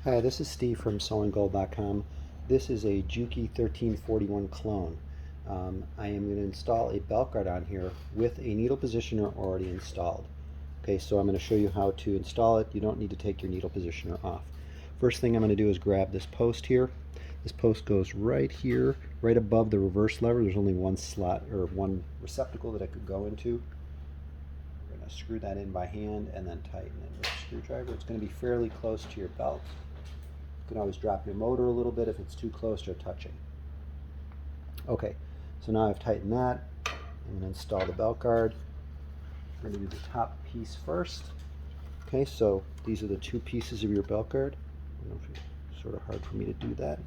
Hi, this is Steve from SewingGold.com. This is a Juki 1341 clone. I am going to install a belt guard on here with a needle positioner already installed. Okay, so I'm going to show you how to install it. You don't need to take your needle positioner off. First thing I'm going to do is grab this post here. This post goes right here, right above the reverse lever. There's only one slot or one receptacle that I could go into. We're going to screw that in by hand and then tighten it with a screwdriver. It's going to be fairly close to your belt. You can always drop your motor a little bit if it's too close or touching. Okay, so now I've tightened that. I'm going to install the belt guard. I'm going to do the top piece first. Okay, so these are the two pieces of your belt guard. I don't know if it's sort of hard for me to do that.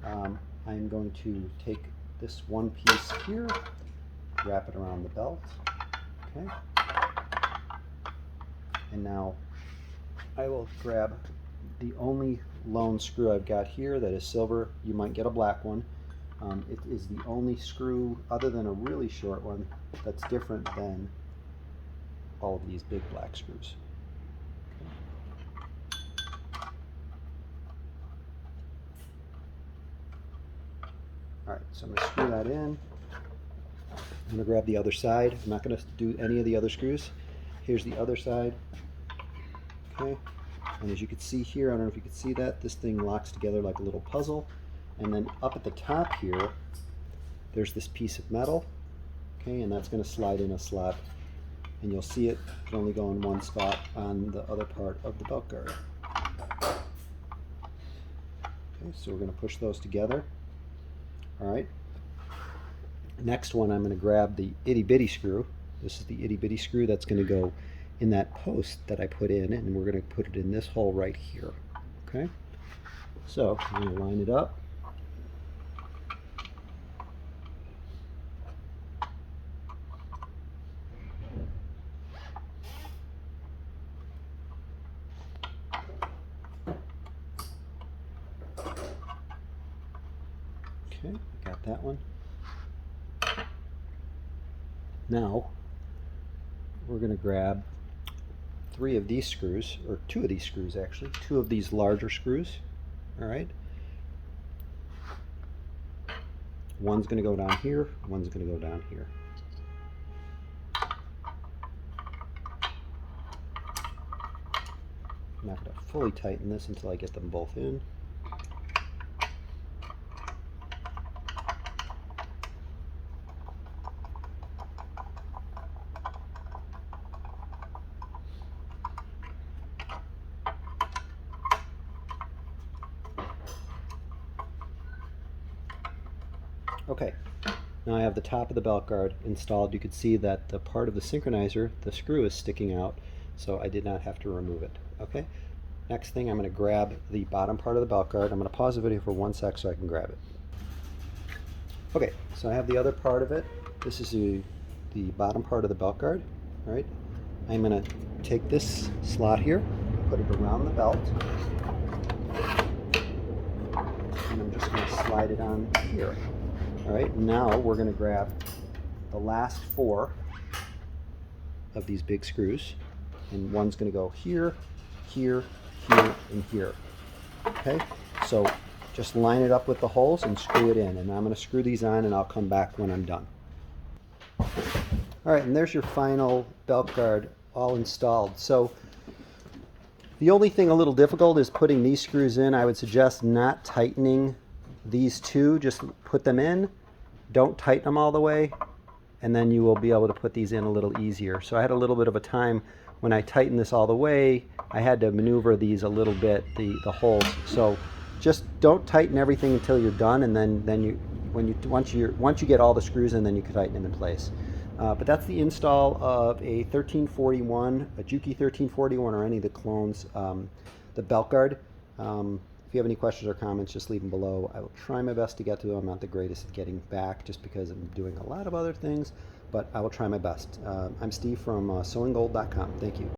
I'm going to take this one piece here, wrap it around the belt. Okay, and now I will grab the only lone screw I've got here that is silver. You might get a black one. It is the only screw, other than a really short one, that's different than all of these big black screws. Alright, so I'm going to screw that in. I'm going to grab the other side. I'm not going to do any of the other screws. Here's the other side. Okay. And as you can see here, I don't know if you can see that, this thing locks together like a little puzzle. And then up at the top here, there's this piece of metal. Okay, and that's going to slide in a slot. And you'll see it can only go in one spot on the other part of the belt guard. Okay, so we're going to push those together. Alright. Next one, I'm going to grab the itty bitty screw. This is the itty bitty screw that's going to go in that post that I put in, and we're going to put it in this hole right here. Okay, so I'm going to line it up. Okay, got that one. Now we're going to grab three of these screws, or two of these screws actually, two of these larger screws. Alright, one's going to go down here, one's going to go down here. I'm not going to fully tighten this until I get them both in. Okay, now I have the top of the belt guard installed. You can see that the part of the synchronizer, the screw is sticking out, so I did not have to remove it. Okay, next thing, I'm going to grab the bottom part of the belt guard. I'm going to pause the video for 1 sec so I can grab it. Okay, so I have the other part of it. This is the bottom part of the belt guard. All right, I'm going to take this slot here, put it around the belt, and I'm just going to slide it on here. All right, now we're going to grab the last four of these big screws, and one's going to go here, here, here, and here. Okay, so just line it up with the holes and screw it in, and I'm going to screw these on and I'll come back when I'm done. All right, and there's your final belt guard all installed. So the only thing a little difficult is putting these screws in. I would suggest not tightening these two, just put them in, don't tighten them all the way, and then you will be able to put these in a little easier. So I had a little bit of a time when I tightened this all the way. I had to maneuver these a little bit, the holes. So just don't tighten everything until you're done, and then once you get all the screws in, then you can tighten them in place. But that's the install of a 1341, a Juki 1341, or any of the clones, the belt guard. If you have any questions or comments, just leave them below. I will try my best to get to them. I'm not the greatest at getting back just because I'm doing a lot of other things, but I will try my best. I'm Steve from SewingGold.com. Thank you.